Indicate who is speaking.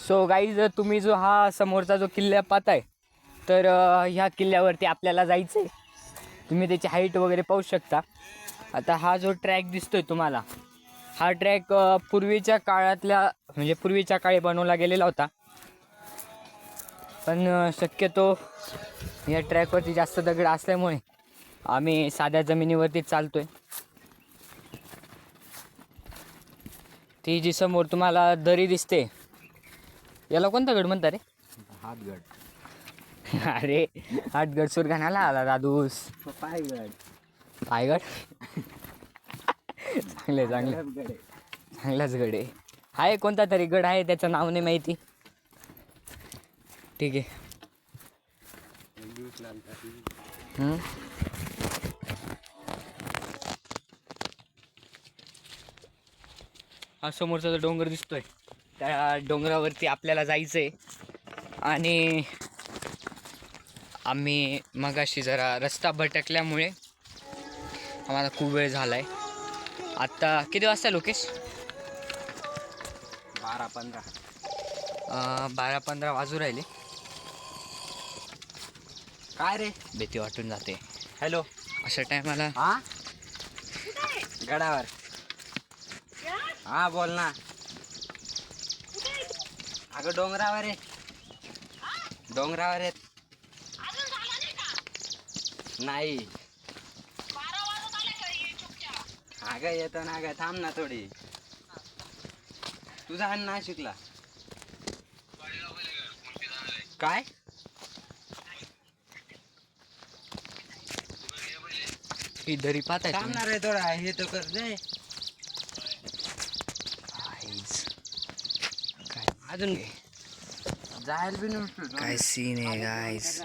Speaker 1: So guys, तुम्ही जो हा समोरचा जो किल्ला पाहताय, तर ह्या किल्ल्यावरती आपल्याला जायचं आहे. तुम्ही त्याची हाईट वगैरे पाहू शकता. आता हा जो ट्रॅक दिसतोय तुम्हाला, हा ट्रॅक पूर्वीच्या काळातल्या म्हणजे पूर्वीच्या काळी बनवला गेलेला होता. पण शक्यतो या ट्रॅकवरती जास्त दगड असल्यामुळे आम्ही साध्या जमिनीवरती चालतोय. ती जी समोर तुम्हाला दरी दिसते, याला कोणता गड म्हणता रे?
Speaker 2: हातगड.
Speaker 1: अरे हातगड सुरगाणाला आला दादूस.
Speaker 2: पायगड.
Speaker 1: पायगड. चांगले चांगलाच गड आहे. कोणता तरी गड आहे, त्याचं नाव नाही माहिती. ठीक आहे. हा समोरचा जो डोंगर दिसतोय, त्या डोंगरावरती आपल्याला जायचं आहे. आणि आम्ही मगाशी जरा रस्ता भटकल्यामुळे आम्हाला खूप वेळ झाला आहे. आत्ता किती वाजता लोकेश?
Speaker 2: 12-15.
Speaker 1: 12-15 वाजू राहिले.
Speaker 2: काय रे?
Speaker 1: भीती वाटून जाते
Speaker 2: हॅलो.
Speaker 1: अशा टायमाला.
Speaker 2: हा, गडावर. हा बोल ना. अगं डोंगरावर आहे. डोंगरावर आहेत. नाही. अगं येतो ना, अगं थांब ना थोडी. तुझा अण्णा नाशिकला काय?
Speaker 1: ही दरी पाहताय
Speaker 2: थांबणार आहे थोडा, हे तो कर दे अजून. जायला बी नसतो
Speaker 1: काय सीन आहे गाईस.